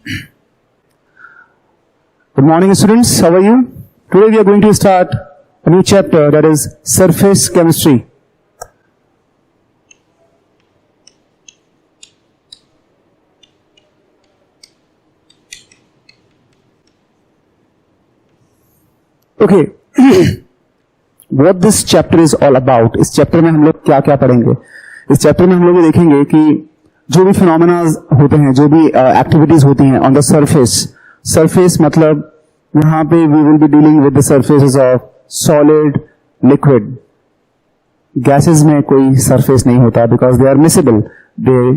Good morning, students. How are you? Today we are going to start a new chapter, that is surface chemistry. Okay. What this chapter is all about? इस chapter में हम लोग क्या क्या पढ़ेंगे? इस chapter में हम लोग ये देखेंगे कि जो भी फिनोमेना होते हैं, जो भी एक्टिविटीज होती हैं ऑन द सरफेस मतलब यहाँ पे we will be dealing with the surfaces of solid, liquid. Gases में कोई सरफेस नहीं होता because they are miscible. They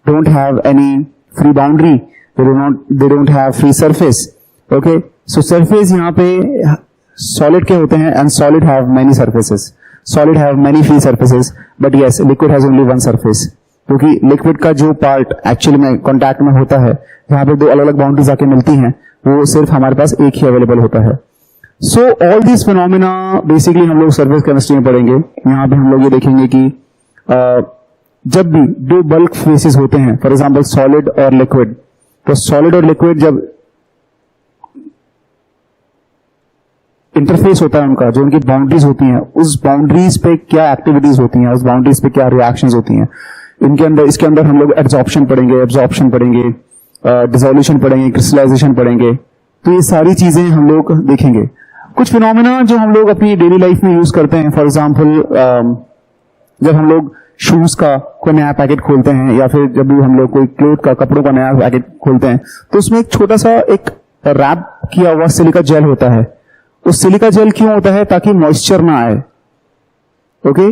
don't have any free boundary, they don't have free surface. Okay, so surface यहाँ पे solid के होते हैं and solid have many surfaces. Solid have many free surfaces, but yes liquid has only one surface. क्योंकि liquid का जो part actually में contact में होता है, जहां पे दो अलग अलग बाउंड्रीज आके मिलती हैं, वो सिर्फ हमारे पास एक ही अवेलेबल होता है. So all this phenomena basically हम लोग सरफेस केमिस्ट्री में पढ़ेंगे. यहाँ पे हम लोग ये देखेंगे कि जब भी दो बल्क फेसेस होते हैं, फॉर एग्जाम्पल सॉलिड और लिक्विड, तो सॉलिड और लिक्विड जब इंटरफेस होता है उनका, जो उनकी बाउंड्रीज होती हैं, उस बाउंड्रीज पे क्या एक्टिविटीज होती हैं, उस बाउंड्रीज पे क्या रिएक्शंस होती हैं, इसके अंदर हम लोग एब्जॉर्प्शन पढ़ेंगे, डिसोल्यूशन पढ़ेंगे, क्रिस्टलाइजेशन पढ़ेंगे. तो ये सारी चीजें हम लोग देखेंगे. कुछ फिनोमेना जो हम लोग अपनी डेली लाइफ में यूज करते हैं, फॉर एग्जाम्पल जब हम लोग शूज का कोई नया पैकेट खोलते हैं, या फिर जब भी हम लोग कोई क्लोथ का, कपड़ों का नया पैकेट खोलते हैं, तो उसमें एक छोटा सा एक रैप किया हुआ सिलिका जेल होता है. उस सिलिका जेल क्यों होता है? ताकि मॉइस्चर ना आए. ओके,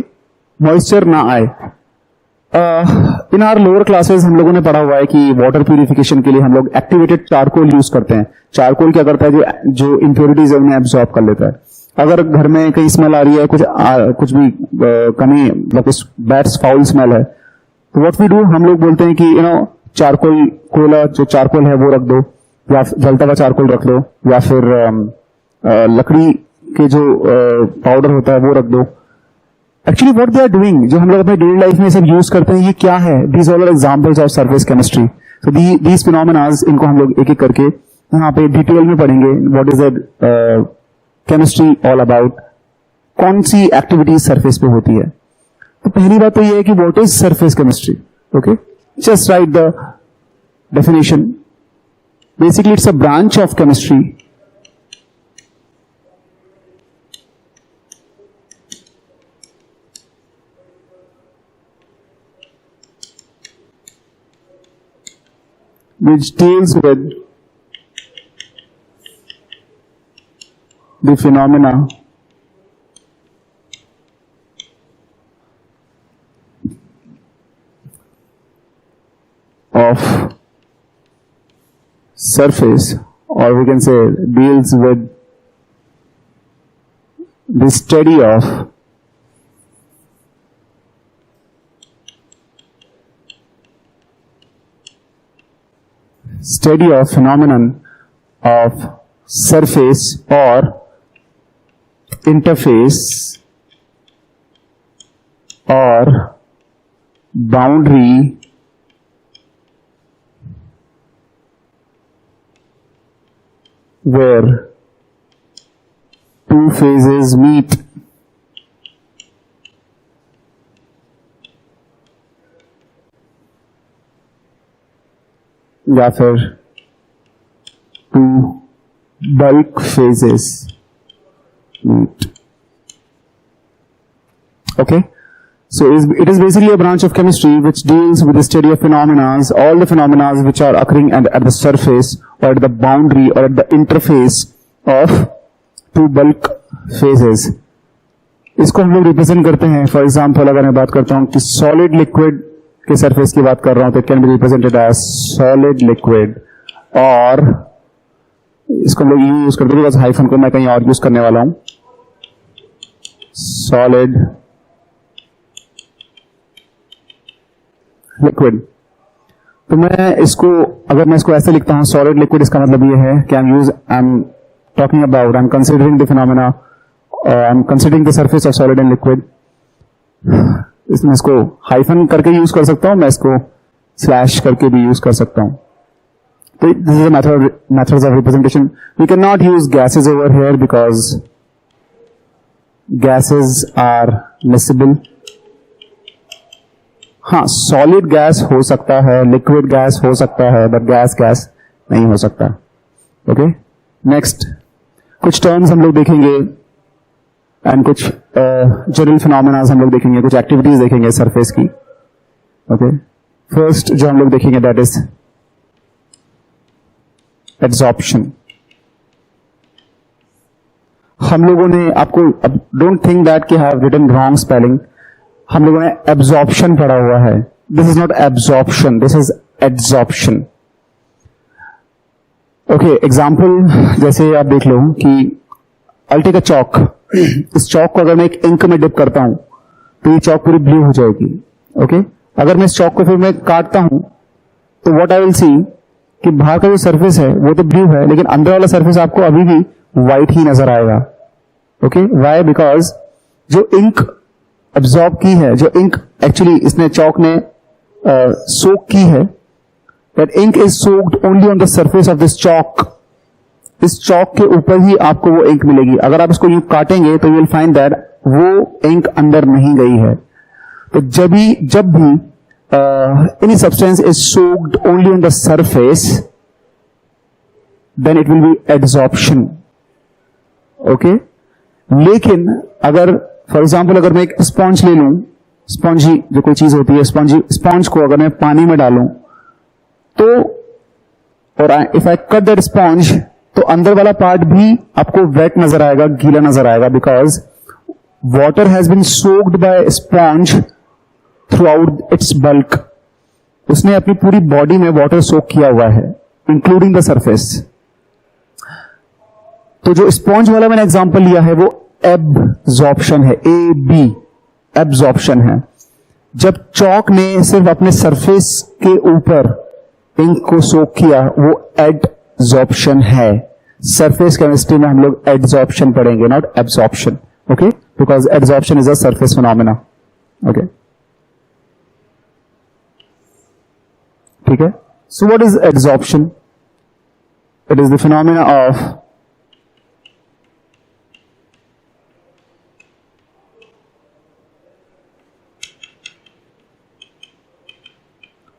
मॉइस्चर ना आए. इन आवर लोअर क्लासेस हम लोगों ने पढ़ा हुआ है कि वाटर प्यूरिफिकेशन के लिए हम लोग एक्टिवेटेड चारकोल यूज करते हैं. चारकोल क्या करता है? जो इम्प्योरिटीज है उन्हें एब्जॉर्ब कर लेता है. अगर घर में कहीं स्मेल आ रही है, कुछ भी कमी, मतलब कुछ बैड फाउल स्मेल है, तो व्हाट वी डू, हम लोग बोलते हैं कि चारकोल, कोयला जो चारकोल है वो रख दो, या जलता हुआ चारकोल रख लो, या फिर लकड़ी के जो पाउडर होता है वो रख दो. Actually what they are doing, जो हम लोग अपने डेली लाइफ में सब यूज करते हैं, ये क्या है? These all are examples of surface chemistry. So these phenomenas, इनको हम लोग एक एक करके यहाँ पे डिटेल में पढ़ेंगे. What is the chemistry all about, कौन सी एक्टिविटीज सरफेस पे होती है. तो पहली बात तो ये है कि what is surface chemistry. Okay, just right the definition. Basically it's a branch of chemistry which deals with the phenomena of surface, or we can say deals with the study of phenomenon of surface or interface or boundary where two phases meet. या फिर two bulk phases meet. Okay, so it is basically a branch of chemistry which deals with the study of phenomena, all the phenomena which are occurring at the surface or at the boundary or at the interface of two bulk phases. इसको हम लोग represent करते हैं. For example अगर मैं बात करता हूँ कि सॉलिड लिक्विड के सरफेस की बात कर रहा हूं, तो it can be represented as solid liquid, और इसको हम लोग यूज करते हैं, बस हाइफन को मैं कहीं और यूज करने वाला हूं. Solid liquid. तो मैं इसको, अगर मैं इसको ऐसे लिखता हूं सॉलिड लिक्विड, इसका मतलब ये है कि I am talking about, I am considering the phenomena, I am considering the surface of solid and liquid. इसमें इसको हाइफन करके यूज कर सकता हूं, मैं इसको स्लैश करके भी यूज कर सकता हूं. So this is a methods of representation. We cannot use gases over here because gases are miscible. हाँ, सॉलिड गैस हो सकता है, लिक्विड गैस हो सकता है, बट गैस नहीं हो सकता. ओके, नेक्स्ट कुछ टर्म्स हम लोग देखेंगे एंड कुछ जनरल फिनोमेना हम लोग देखेंगे, कुछ एक्टिविटीज देखेंगे सरफेस की. ओके, फर्स्ट जो हम लोग देखेंगे दैट इज एब्जॉर्प्शन. हम लोगों ने आपको, डोंट थिंक दैट कि हैव रिटन रॉन्ग स्पेलिंग, हम लोगों ने एब्जॉर्प्शन पढ़ा हुआ है. This is not absorption, this is adsorption. Okay, example जैसे आप देख लो कि I'll take a chalk. इस चौक को अगर मैं एक इंक में डिप करता हूं तो ये चौक पूरी ब्लू हो जाएगी. ओके, अगर मैं इस चौक को फिर मैं काटता हूं तो व्हाट आई विल सी कि बाहर का जो सरफेस है वो तो ब्लू है, लेकिन अंदर वाला सरफेस आपको अभी भी व्हाइट ही नजर आएगा. Okay, why? बिकॉज जो इंक अब्सॉर्ब की है, जो इंक एक्चुअली इसने चौक ने सोक की है, that ink is soaked only on the surface of this chalk. इस चौक के ऊपर ही आपको वो इंक मिलेगी. अगर आप इसको यूं काटेंगे तो यू विल फाइंड दैट वो इंक अंदर नहीं गई है. तो जब भी any substance is soaked only on the surface, then it will be adsorption. Okay, लेकिन अगर फॉर एग्जाम्पल अगर मैं एक स्पॉन्ज ले लूं, स्पॉन्जी जो कोई चीज होती है, स्पॉन्ज को अगर मैं पानी में डालूं तो, और if I cut that sponge, तो अंदर वाला पार्ट भी आपको वेट नजर आएगा, गीला नजर आएगा, because water has been soaked by sponge throughout its bulk. उसने अपनी पूरी बॉडी में वाटर सोक किया हुआ है, इंक्लूडिंग द सरफेस. तो जो स्पॉन्ज वाला मैंने एग्जांपल लिया है वो एब्जॉर्प्शन है, AB एब्जॉर्प्शन है. जब चौक ने सिर्फ अपने सरफेस के ऊपर इंक को सोक किया, वो एडजॉर्प्शन है. सरफेस केमिस्ट्री में हम लोग एडजॉर्प्शन पढ़ेंगे, not absorption. Okay, because adsorption is a surface phenomena. Okay, ठीक है. So what is adsorption? It is the phenomena of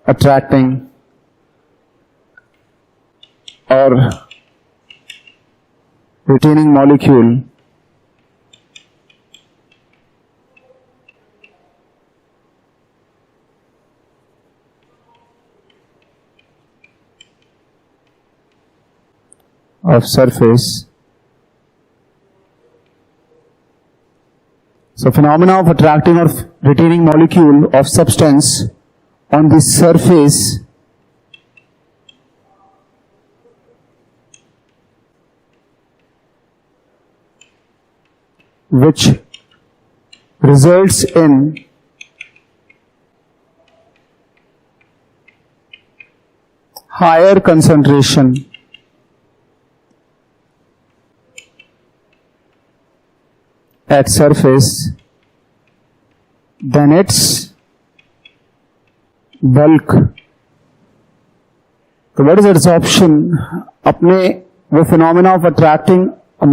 attracting or retaining molecule of surface. So phenomena of attracting or retaining molecule of substance on the surface which results in higher concentration at surface than its bulk. तो what is adsorption? अपने वो phenomena of attracting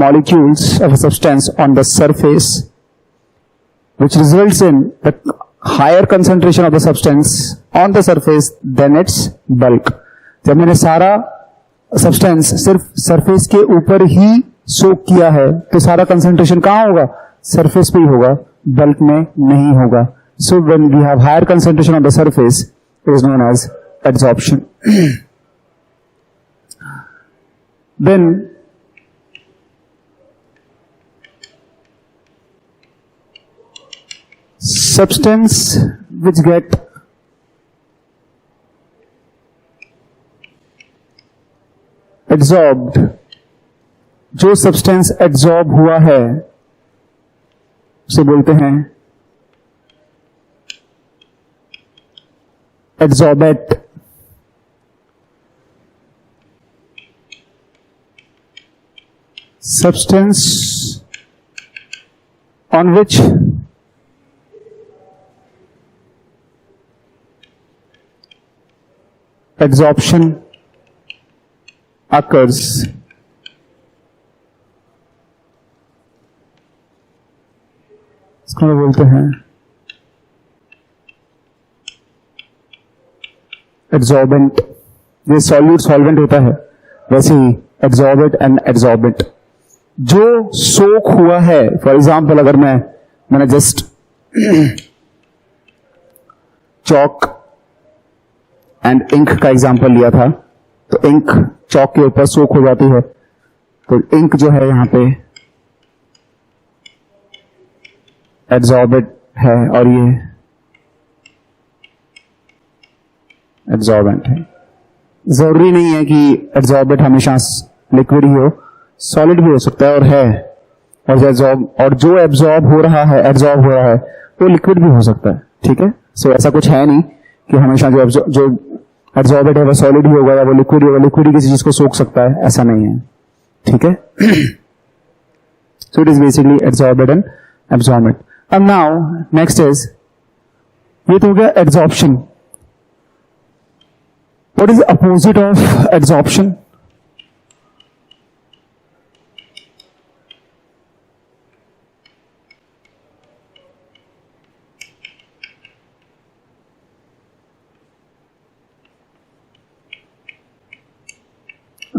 molecules of a substance on the surface which results in the higher concentration of the substance on the surface than its bulk. जब मैंने सारा substance सिर्फ surface के ऊपर ही सोक किया है तो सारा कंसंट्रेशन कहां होगा? सरफेस पे ही होगा, बल्क में नहीं होगा. So when we have higher concentration on the surface, it is known as adsorption. Then substance which get adsorbed, जो सब्सटेंस एड्सॉर्ब हुआ है उसे बोलते हैं adsorbate. Substance on which adsorption occurs इसको बोलते हैं एड्सॉर्बेंट। ये सॉल्यूट सॉल्वेंट होता है, वैसे ही एड्सॉर्बेंट एंड एड्सॉर्बेंट जो सोख हुआ है। फॉर एग्जाम्पल अगर मैंने जस्ट चौक एंड इंक का एग्जाम्पल लिया था, तो इंक चौक के ऊपर सोख हो जाती है, तो इंक जो है यहां पे एड्सॉर्बेंट है और ये एड्सॉर्बेंट है। जरूरी नहीं है कि एड्सॉर्बेंट हमेशा लिक्विड ही हो, सॉलिड भी हो सकता है और है। और जो एब्जॉर्ब हो रहा है वो लिक्विड भी हो सकता है। ठीक है, सो ऐसा कुछ है नहीं कि हमेशा जो एब्जॉर्बेंट है वो सॉलिड ही होगा या वो लिक्विड होगा, लिक्विड ही किसी चीज को सोख सकता है, ऐसा नहीं है। ठीक है, so it is basically absorbent and absorbent. अब नाउ नेक्स्ट इज, ये तो हो गया absorption. What is the opposite of adsorption?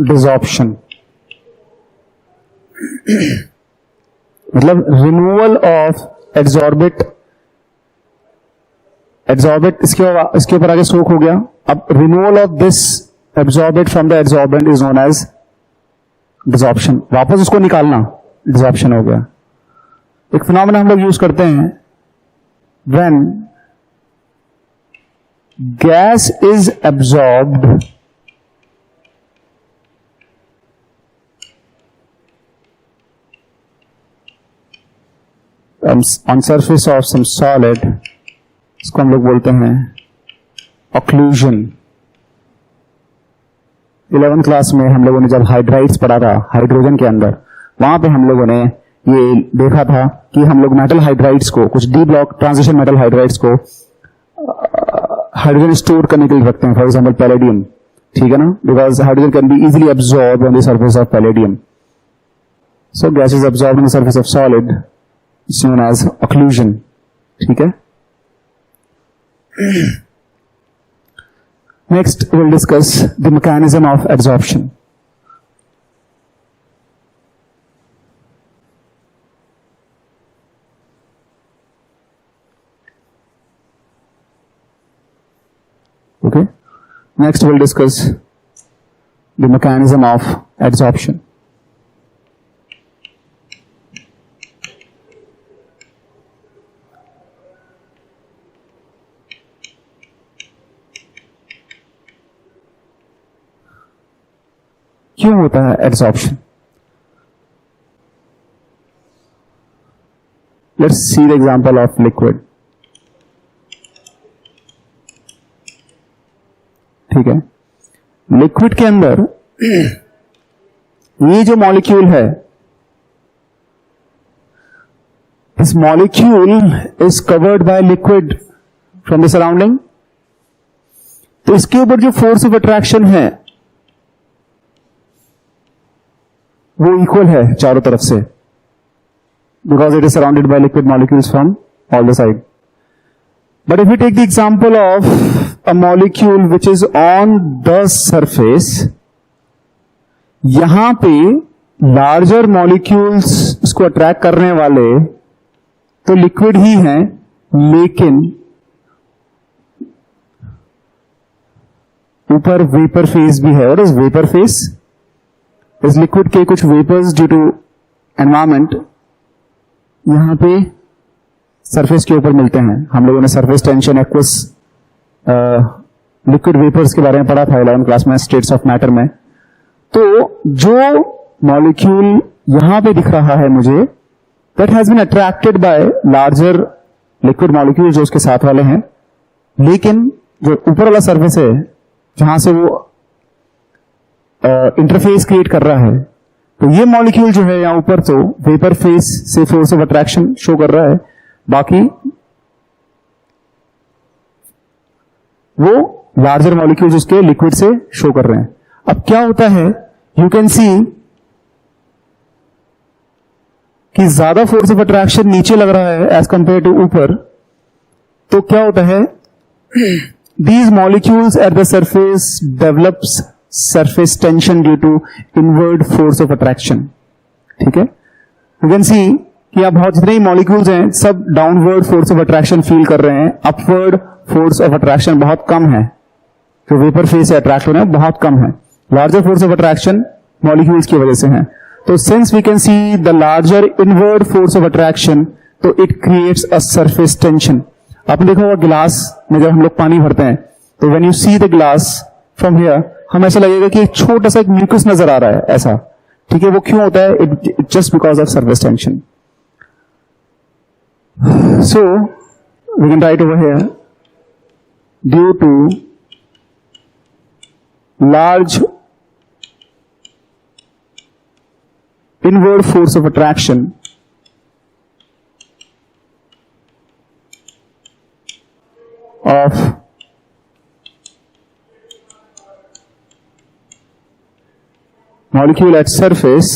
Desorption मतलब रिमूवल ऑफ एड्सॉर्बेंट। एड्सॉर्बेंट इसके ऊपर आगे सोख हो गया। अब removal of this absorbent from the adsorbent is known as desorption. वापस उसको निकालना डिसॉर्प्शन हो गया। एक फिनोमेना हम लोग यूज करते हैं, when gas is absorbed on surface of some solid, इसको हम लोग बोलते हैं ऑक्लूजन। 11th क्लास में हम लोगों ने जब हाइड्राइड्स पढ़ा था हाइड्रोजन के अंदर, वहां पे हम लोगों ने ये देखा था कि हम लोग मेटल हाइड्राइड्स को, कुछ D block transition metal hydrides को हाइड्रोजन स्टोर करने के लिए रखते हैं। फॉर एग्जाम्पल पैलेडियम, ठीक है ना, because hydrogen can be easily absorb on the surface of palladium. So gas is absorb on the surface of solid, it's known as occlusion. ठीक है, next we'll discuss the mechanism of adsorption. Okay, next we'll discuss the mechanism of adsorption. क्यों होता है adsorption? Let's see the example of liquid. ठीक है, liquid के अंदर ये जो मॉलिक्यूल है, this molecule is covered by liquid from the surrounding. तो इसके ऊपर जो फोर्स ऑफ अट्रैक्शन है वो इक्वल है चारों तरफ से, because it is surrounded by liquid molecules from all the side. But if you take the example of a molecule which is on the surface, यहां पे लार्जर मॉलिक्यूल्स इसको attract करने वाले तो लिक्विड ही हैं, लेकिन ऊपर वेपर फेज भी है। What is vapour phase? इस लिक्विड के कुछ वेपर्स ड्यू टू एनवायरमेंट यहां पे सरफेस के ऊपर मिलते हैं। हम लोगों ने surface tension, aqueous liquid vapours के बारे में पढ़ा था 11th क्लास में, स्टेट्स ऑफ मैटर में। तो जो मॉलिक्यूल यहां पे दिख रहा है मुझे, that has been attracted by larger liquid molecule जो उसके साथ वाले हैं, लेकिन जो ऊपर वाला सरफेस है जहां से वो इंटरफेस क्रिएट कर रहा है, तो ये मॉलिक्यूल जो है यहां ऊपर तो वेपर फेस से फोर्स ऑफ अट्रैक्शन शो कर रहा है, बाकी वो लार्जर मॉलिक्यूल्स उसके लिक्विड से शो कर रहे हैं। अब क्या होता है यू कैन सी कि ज्यादा फोर्स ऑफ अट्रैक्शन नीचे लग रहा है एज कंपेयर टू ऊपर, तो क्या होता है, these molecules at the surface develops surface tension due to inward force of attraction. ठीक है, you can see कि आप बहुत जितने मॉलिक्यूल्स हैं सब downward force of attraction feel कर रहे हैं, अपवर्ड फोर्स ऑफ अट्रैक्शन बहुत कम है, जो वेपर फेज से अट्रैक्ट हो रहे हैं बहुत कम है, larger force of attraction molecules की वजह से है। तो since we can see the larger inward force of attraction, तो it creates a surface tension. आपने देखा होगा गिलास में जब हम लोग पानी भरते हैं तो when you see the glass from here, हम ऐसा लगेगा कि एक छोटा सा एक म्यूकस नजर आ रहा है ऐसा, ठीक है, वो क्यों होता है, it just because of surface tension. So we can write over here, due to large inward force of attraction of molecule at surface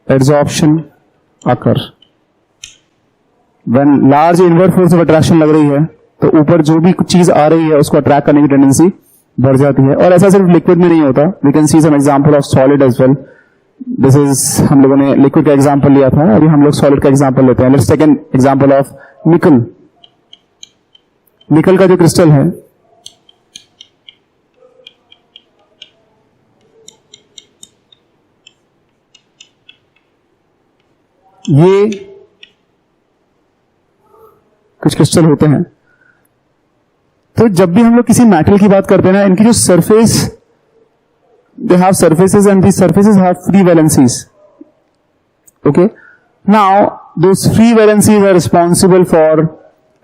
adsorption occur when large inward force of attraction लग रही है, तो ऊपर जो भी कुछ चीज आ रही है उसको अट्रैक्ट करने की टेंडेंसी बढ़ जाती है। और ऐसा सिर्फ लिक्विड में नहीं होता, we can see some example of solid as well. This is, हम लोगों ने लिक्विड का एग्जांपल लिया था, अभी हम लोग सॉलिड का एग्जांपल लेते हैं। Let's take an example of nickel. Nickel का जो क्रिस्टल है, ये कुछ क्रिस्टल होते हैं, तो जब भी हम लोग किसी मेटल की बात करते हैं ना, इनकी जो surface, they have surfaces and these surfaces have free valencies. Okay, now those free valencies are responsible for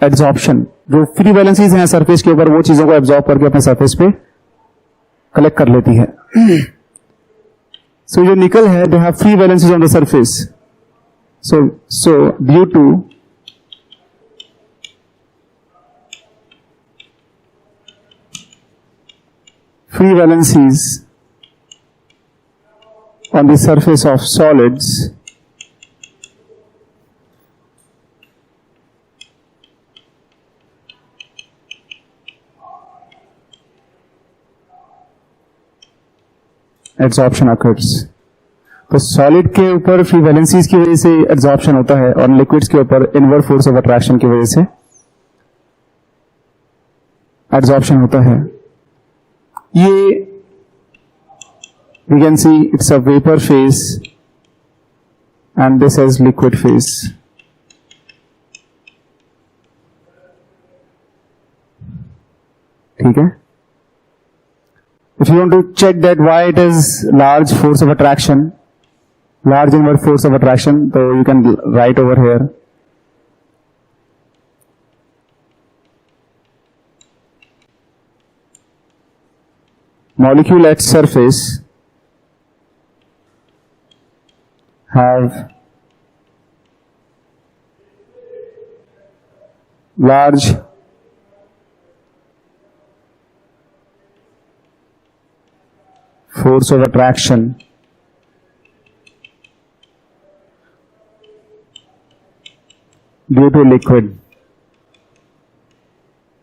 adsorption. जो फ्री वैलेंसीज हैं सरफेस के ऊपर, वो चीजों को एब्जॉर्ब करके अपने सरफेस पे कलेक्ट कर लेती है। सो जो निकल है, they have free valencies on the surface. So due to free valencies on the surface of solids, adsorption occurs। तो सॉलिड के ऊपर फ्री वैलेंसीज की वजह से एड्सॉर्प्शन होता है, और लिक्विड्स के ऊपर इनवर्ड फोर्स ऑफ अट्रैक्शन की वजह से एड्सॉर्प्शन होता है। ये we can see it's a vapor phase and this is liquid phase। ठीक है, if you want to check that why it is large force of attraction, large inward force of attraction, so you can write over here, molecule at surface have large force of attraction due to liquid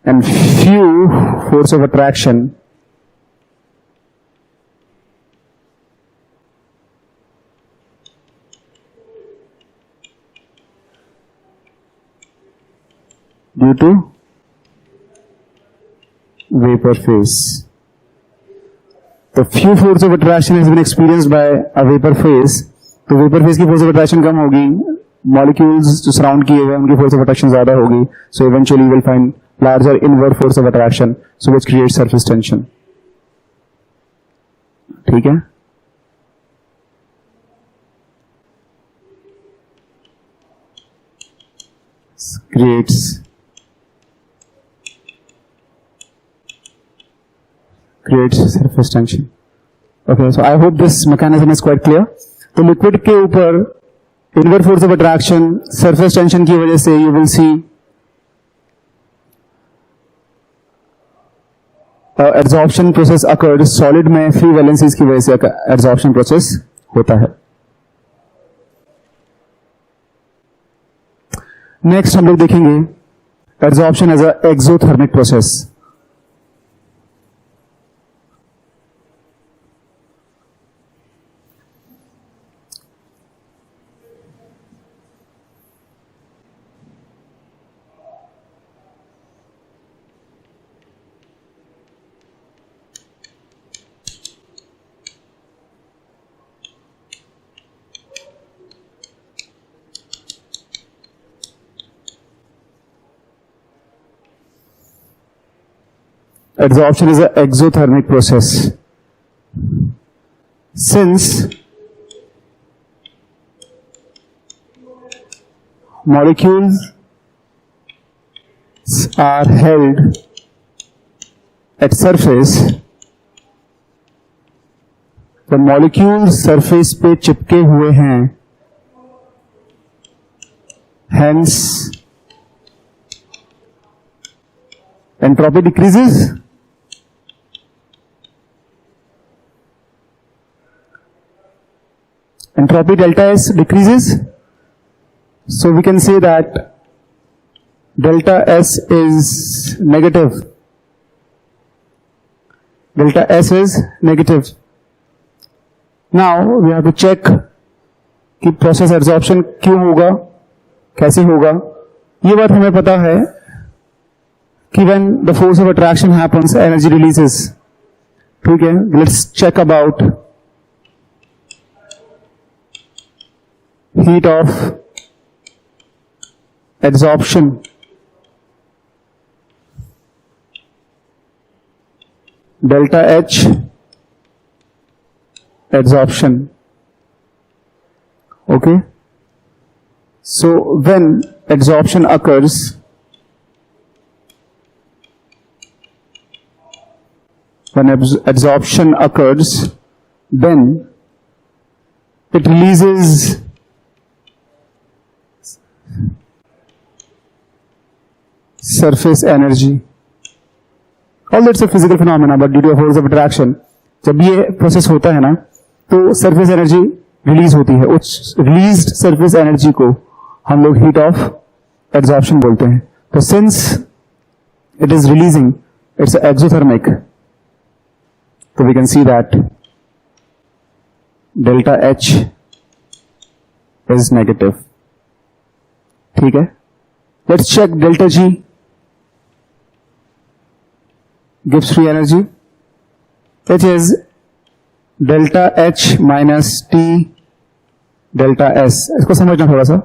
and few force of attraction due to vapor phase। The few force of attraction has been experienced by a vapor phase, तो vapor phase की force of attraction कम होगी, molecules जो surround किए हुए उनकी force of attraction ज्यादा होगी, so eventually you will find larger inward force of attraction, so which creates surface tension। ठीक है, creates surface tension। Okay, so I hope this mechanism is quite clear। तो liquid के ऊपर inward force of attraction, surface tension की वजह से you will see adsorption process occurred. Solid में free valencies की वजह से एड्सॉर्प्शन प्रोसेस होता है। नेक्स्ट हम लोग देखेंगे adsorption as a exothermic process. Adsorption is an exothermic process. Since molecules are held at surface, the molecules surface पे चिपके हुए हैं, hence entropy decreases. Entropy delta S decreases, so we can say that delta S is negative. Delta S is negative. Now we have to check कि process adsorption क्यों होगा, कैसे होगा। ये बात हमें पता है कि when the force of attraction happens, energy releases. ठीक है, let's check about heat of adsorption. Delta H adsorption. Okay. So when adsorption occurs, then it releases surface energy. Although it's a physical phenomena, but due to a force of attraction, जब ये process होता है ना, तो surface energy release होती है। उस released surface energy को हम लोग हीट ऑफ एड्सॉर्प्शन बोलते हैं। तो since it is releasing, it's exothermic, तो we can see that delta H is negative. ठीक है, let's check delta G gives free energy, which is delta H minus T delta S. इसको समझना थोड़ा सा।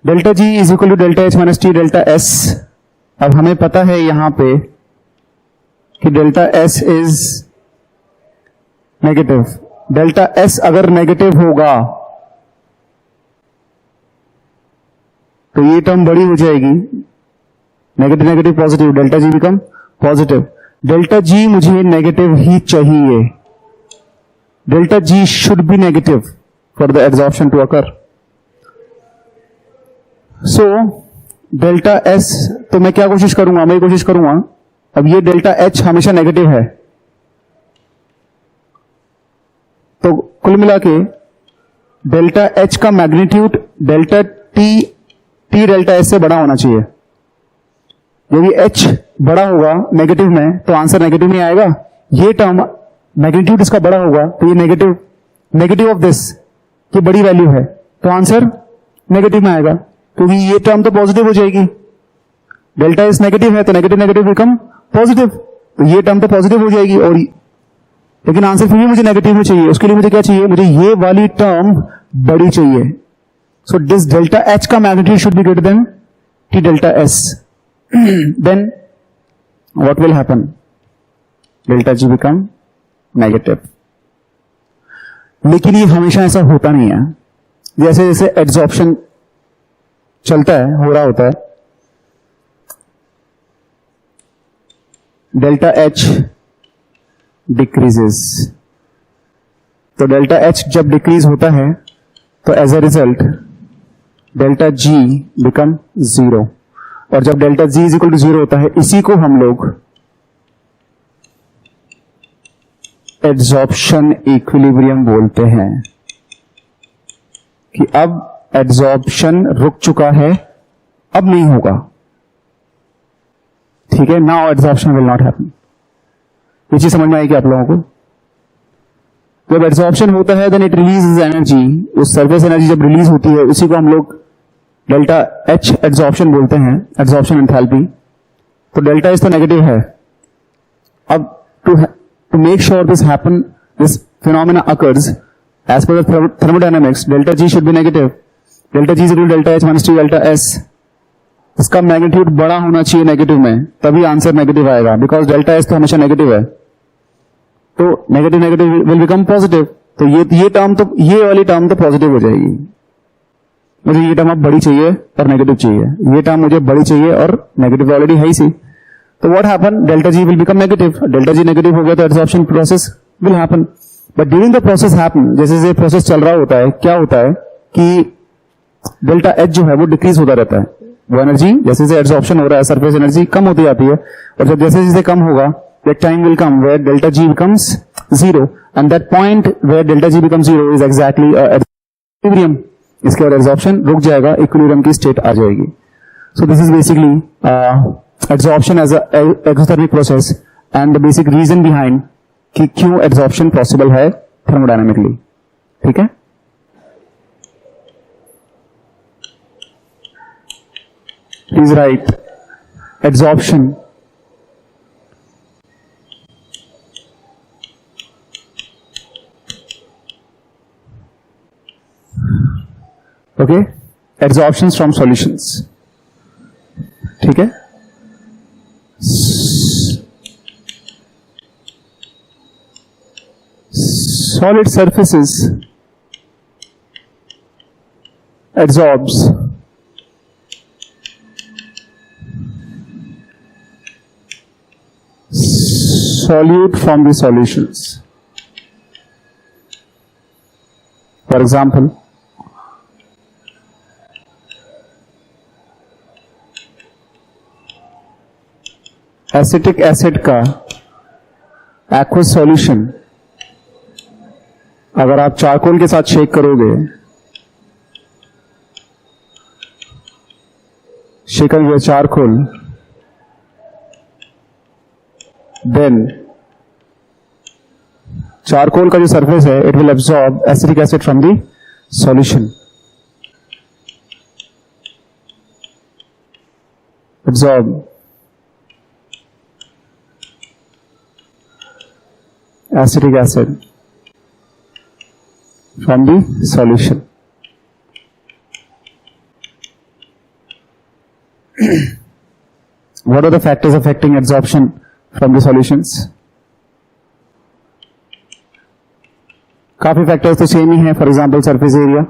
Delta G is equal to delta H minus T delta S। अब हमें पता है यहां पे कि delta S is negative. Delta S अगर नेगेटिव होगा तो ये टर्म बड़ी हो जाएगी, negative negative positive, delta G become positive. Delta G मुझे नेगेटिव ही चाहिए। Delta G should be negative for the adsorption to occur. So delta S, तो मैं क्या कोशिश करूंगा, मैं कोशिश करूंगा, अब ये डेल्टा एच हमेशा नेगेटिव है, तो कुल मिला के डेल्टा एच का magnitude delta T delta S से बड़ा होना चाहिए। जब ये h बड़ा होगा नेगेटिव में, तो आंसर नेगेटिव में आएगा। ये टर्म मैग्नीट्यूड इसका बड़ा होगा, तो ये नेगेटिव ऑफ दिस, ये बड़ी वैल्यू है, तो आंसर नेगेटिव में आएगा, क्योंकि ये टर्म तो पॉजिटिव हो जाएगी। डेल्टा एस नेगेटिव है तो नेगेटिव नेगेटिव बिकम पॉजिटिव, तो ये टर्म तो पॉजिटिव हो जाएगी। और लेकिन आंसर फिर भी मुझे नेगेटिव में चाहिए। उसके लिए मुझे क्या चाहिए, मुझे ये वाली टर्म बड़ी चाहिए। सो दिस डेल्टा एच का magnitude should be greater than T delta S. then what will happen? Delta G become negative. लेकिन ये हमेशा ऐसा होता नहीं है। जैसे जैसे एड्सॉर्प्शन चलता है, हो रहा होता है, डेल्टा H डिक्रीजेस। तो डेल्टा H जब डिक्रीज होता है तो as a result delta G become 0, और जब delta G is equal to 0 होता है, इसी को हम लोग एड्सॉर्प्शन इक्विलिब्रियम बोलते हैं, कि अब एड्सॉर्प्शन रुक चुका है, अब नहीं होगा। ठीक है, now adsorption will not happen. ये चीज समझ में आएगी आप लोगों को? जब एड्सॉर्प्शन होता है देन इट रिलीज एनर्जी, उस सरफेस एनर्जी जब रिलीज होती है उसी को हम लोग डेल्टा एच एड्सॉर्प्शन बोलते हैं, एड्सॉर्प्शन एंथैल्पी। तो डेल्टा एच तो नेगेटिव है। अब to make sure this happen, this phenomena occurs as per thermodynamics, delta G should be negative. Delta G is equal to delta H minus two delta S. इसका magnitude बड़ा होना चाहिए negative में, तभी answer negative आएगा, because delta H तो हमेशा negative है। तो negative negative will become positive. तो ये टर्म तो, ये वाली टर्म तो पॉजिटिव हो जाएगी। मुझे ये टर्म अब बड़ी चाहिए और नेगेटिव चाहिए, ये टर्म मुझे बड़ी चाहिए और नेगेटिव ऑलरेडी है ही सी। तो what happen, delta G will become negative. Delta ji negative हो गया तो adsorption process will happen. But during the process happen, जैसे जैसे प्रोसेस चल रहा होता है, क्या होता है कि डेल्टा एच जो है वो डिक्रीज होता रहता है। वो एनर्जी जैसे जैसे एड्सॉर्प्शन हो रहा है, सरफेस एनर्जी कम होती जाती है, और जब जैसे जैसे कम होगा, that time will come where delta G becomes 0, and that point where delta G becomes 0 is exactly equilibrium. इसके बाद एड्सॉर्प्शन रुक जाएगा, इक्विलिब्रियम की स्टेट आ जाएगी। So this is basically adsorption as exothermic process and the basic reason behind कि क्यों adsorption possible है थर्मोडायनामिकली। ठीक है, please write adsorption okay, adsorptions from solutions. ठीक है, solid surfaces absorbs solute from the solutions. For example, acetic acid का aqueous solution अगर आप चारकोल के साथ शेक करोगे, शेकन हुए चारकोल, देन चारकोल का जो सरफेस है it will absorb acetic acid from the solution. Absorb acetic acid from the solution. What are the factors affecting absorption from the solutions? काफी फैक्टर्स तो सेम ही हैं, for example surface area,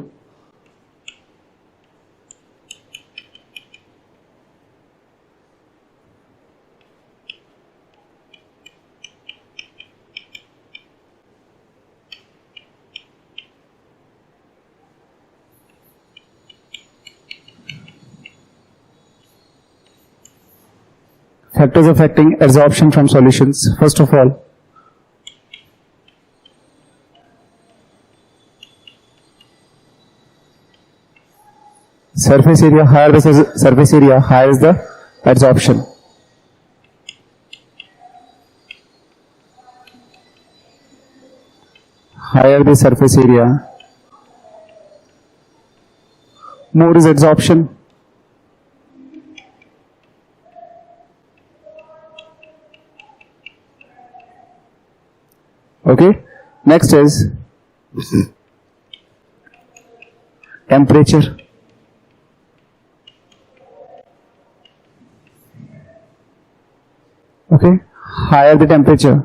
factors affecting absorption from solutions. First of all, surface area, higher the surface area, higher is the absorption. Higher the surface area, more is absorption. Okay, next is temperature. Okay, higher the temperature,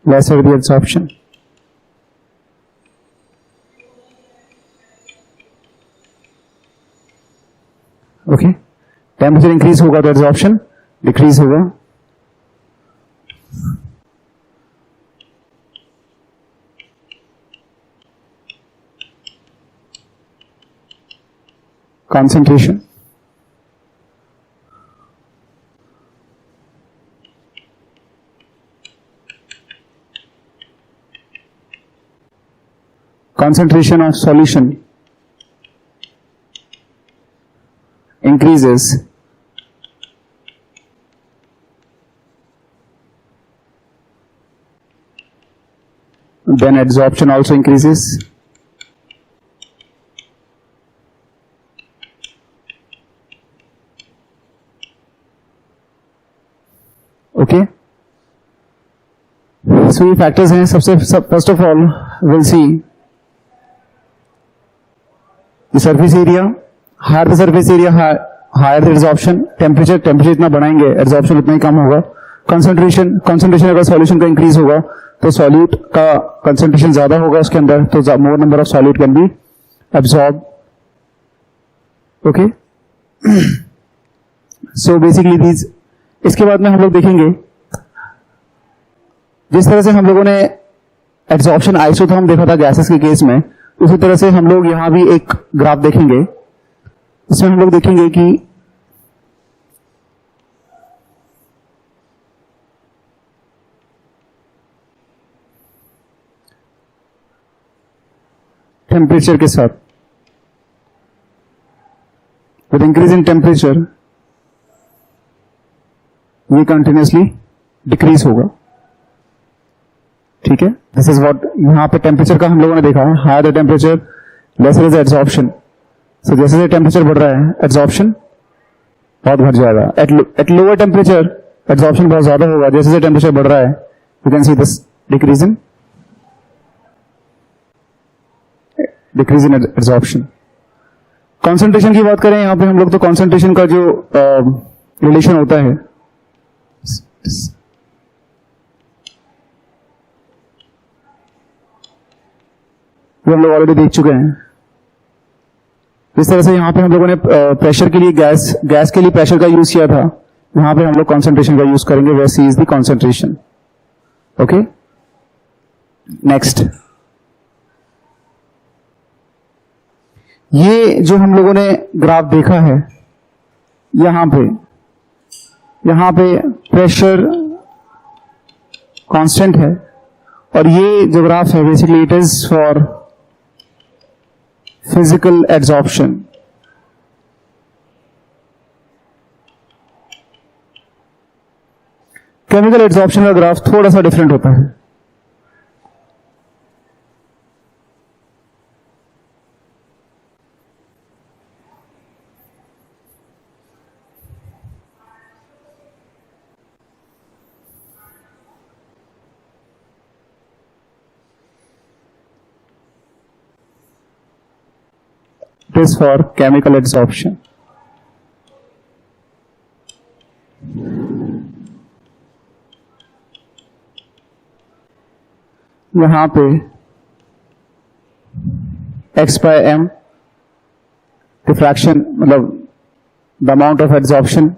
lesser the absorption. Okay, temperature increase होगा तो absorption decrease होगा. Concentration. Concentration of solution increases then adsorption also increases. Okay, so ये factors हैं. first of all we'll see the surface area. Higher the surface area, higher the adsorption. temperature इतना बढ़ाएंगे adsorption उतना ही कम होगा. concentration अगर solution का increase होगा तो solute का concentration ज्यादा होगा उसके अंदर, तो more number of solute can be absorbed. Okay, so basically these. इसके बाद में हम लोग देखेंगे जिस तरह से हम लोगों ने एब्जॉर्प्शन आइसोथर्म देखा था गैसेस के केस में, उसी तरह से हम लोग यहां भी एक ग्राफ देखेंगे. इसमें हम लोग देखेंगे कि टेम्परेचर के साथ विद इंक्रीज इन टेम्परेचर ये कंटिन्यूसली डिक्रीज होगा. ठीक है, दिस इज व्हाट यहां पे टेम्परेचर का हम लोगों ने देखा है. Higher the temperature lesser is absorption. So जैसे जैसे टेम्परेचर बढ़ रहा है एब्जॉर्प्शन बहुत बढ़ जाएगा. एट लोअर टेम्परेचर एब्जॉर्प्शन बहुत ज्यादा होगा. जैसे जैसे टेम्परेचर बढ़ रहा है you can see this decrease in absorption. Concentration की बात करें यहां पे हम लोग, तो कॉन्सेंट्रेशन का जो रिलेशन होता है वो हम लोग ऑलरेडी देख चुके हैं. इस तरह से यहां पे हम लोगों ने प्रेशर के लिए गैस के लिए प्रेशर का यूज किया था, यहां पे हम लोग कॉन्सेंट्रेशन का यूज करेंगे. Where C is the concentration. Okay, next ये जो हम लोगों ने ग्राफ देखा है यहां पे प्रेशर कांस्टेंट है, और ये जो ग्राफ है basically it is for physical absorption. Chemical absorption का ग्राफ थोड़ा सा डिफरेंट होता है. It is for chemical adsorption. यहां पे x by m डिफ्रैक्शन मतलब द अमाउंट ऑफ एब्जॉर्प्शन.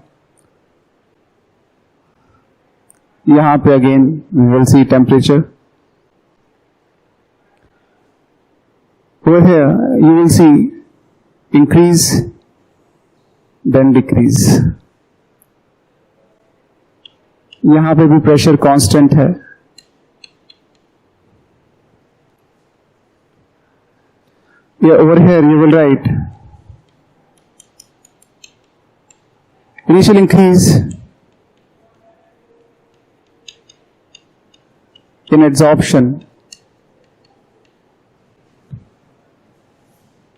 यहां पे again we will see temperature. over here you will see increase then decrease. यहां पे भी प्रेशर कांस्टेंट है. over here you will write initial increase in adsorption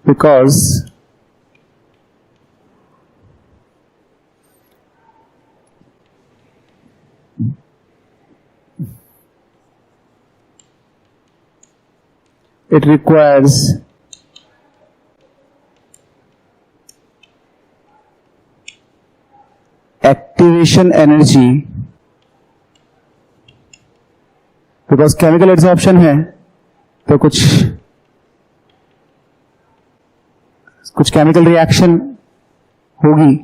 because it requires activation energy, because chemical adsorption है तो कुछ chemical reaction होगी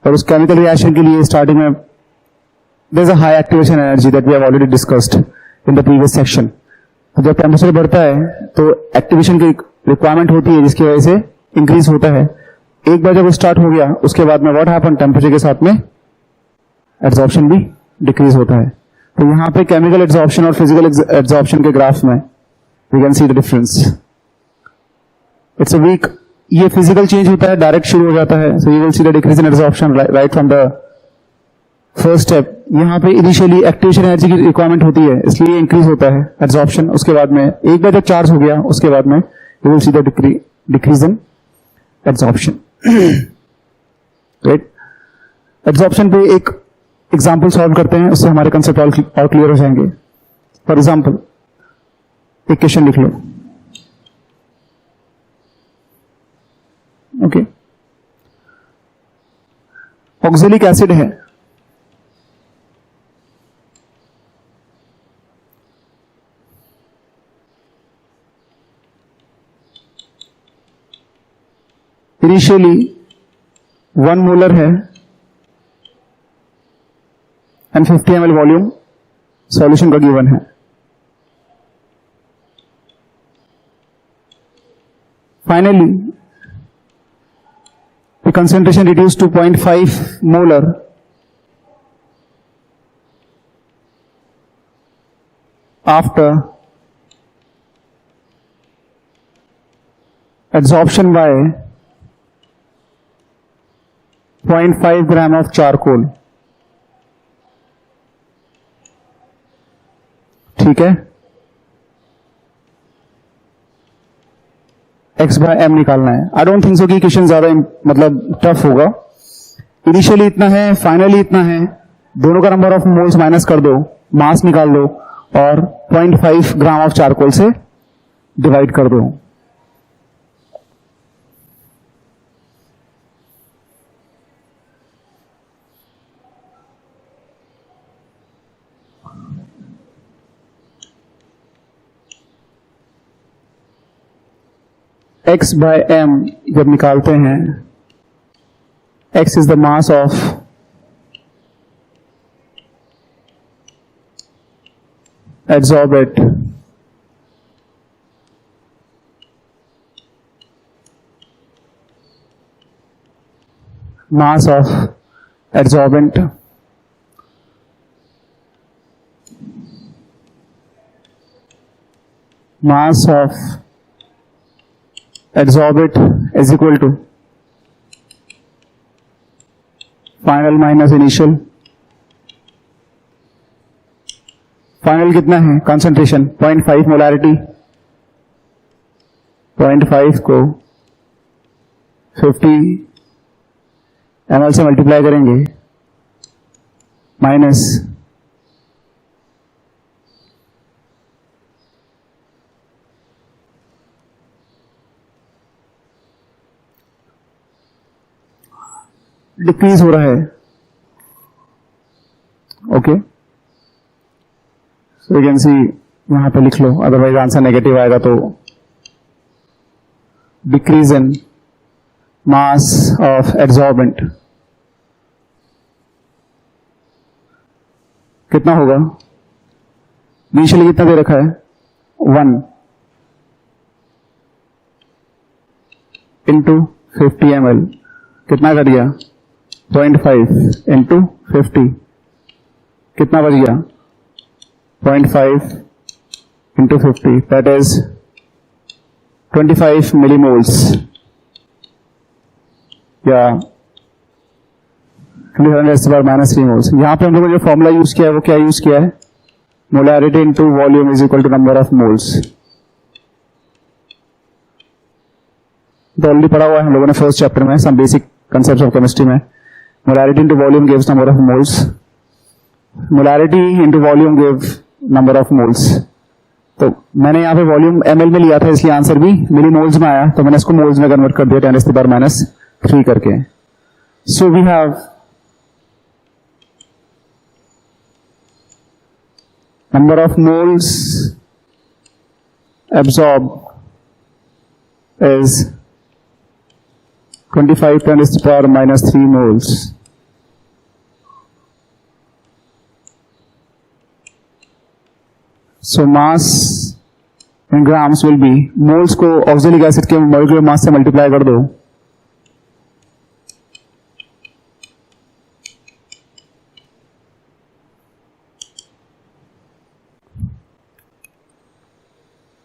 और उस केमिकल रिएक्शन के लिए स्टार्टिंग में there is a high activation energy that we have already discussed in the previous section. तो जब टेम्परेचर बढ़ता है तो एक्टिवेशन की रिक्वायरमेंट होती है जिसकी वजह से इंक्रीज होता है। एक बार जब वो स्टार्ट हो गया उसके बाद में व्हाट हैपन, टेम्परेचर के साथ में एब्जॉर्प्शन भी डिक्रीज होता है। तो यहां पे केमिकल एब्जॉर्प्शन और फिजिकल एब्जॉर्प्शन के ग्राफ में we can see the difference. It's a weak, ये फिजिकल चेंज होता है, डायरेक्ट शुरू हो जाता है। So you will see the decrease in absorption right from the first step. यहां पे इनिशियली एक्टिवेशन एनर्जी की रिक्वायरमेंट होती है इसलिए इंक्रीज होता है एब्जॉर्प्शन। उसके बाद में एक बार जब चार्ज हो गया उसके बाद में you will see the decrease in absorption. Right, absorption पे एक एग्जांपल सॉल्व करते हैं, उससे हमारे कंसेप्ट और क्लियर हो जाएंगे। फॉर एग्जांपल एक क्वेश्चन लिख लो। ओके, ऑक्जेलिक एसिड है, इनिशियली 1 मोलर है एंड 50 ml वॉल्यूम सॉल्यूशन का गिवन है। Finally the concentration reduced to 0.5 molar after adsorption by 0.5 gram of charcoal। ठीक है, x बाय m निकालना है। आई डोंट थिंक सो कि क्वेश्चन ज्यादा मतलब टफ होगा। इनिशियली इतना है, फाइनली इतना है, दोनों का नंबर ऑफ मोल्स माइनस कर दो, मास निकाल दो और 0.5 ग्राम ऑफ चारकोल से डिवाइड कर दो। x by m जब निकालते हैं, x is the mass of adsorbate mass of adsorbent mass of adsorbate is equal to final minus initial। Final कितना है, कंसंट्रेशन 0.5 मोलारिटी, 0.5 को 50 ml से मल्टीप्लाई करेंगे माइनस डिक्रीज हो रहा है। Okay, so you can see, यहां पे लिख लो, अदरवाइज आंसर नेगेटिव आएगा। तो decrease in mass of adsorbent कितना होगा, इनिशियली कितना दे रखा है 1 इंटू 50 ml, कितना कर दिया 0.5 इंटू 50, कितना बच गया 0.5 इंटू 50, दैट इज 25 मिलीमोल्स या 10⁻³ मोल्स। यहां पे हम लोगों ने जो फॉर्मूला यूज किया है वो क्या यूज किया है, molarity into volume is equal to number of moles. तो ऑलरेडी पढ़ा हुआ है हम लोगों ने फर्स्ट चैप्टर में, some basic concepts of chemistry में। Molarity into volume gives number of moles, molarity into volume give number of moles. तो मैंने यहाँ पे वॉल्यूम ml में लिया था इसलिए आंसर भी मिलीमोल्स में आया, तो मैंने इसको मोल्स में कन्वर्ट कर दिया 10⁻³ करके। So we have number of moles absorbed is 25 10 to the power minus 3 moles. So mass in grams will be, moles को ऑक्जेलिक एसिड के मॉलिक्यूलर मास से मल्टीप्लाई कर दो,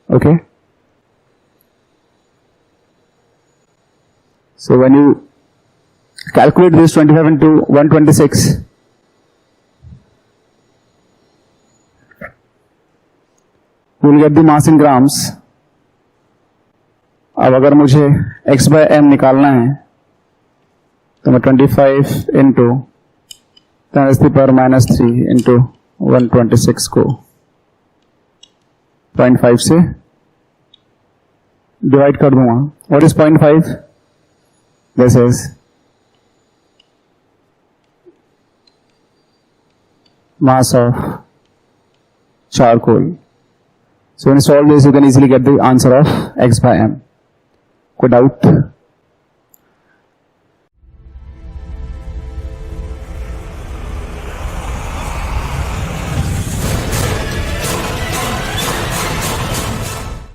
okay. So when you calculate this 25 into 126, you will get the mass in grams. अब अगर मुझे x by m निकालना है तो मैं 25 into 10 to the power minus 3 into 126 को 0.5 से डिवाइड कर दूंगा. What is 0.5? This is mass of charcoal. So when you solve this, you can easily get the answer of x by m. कोई doubt?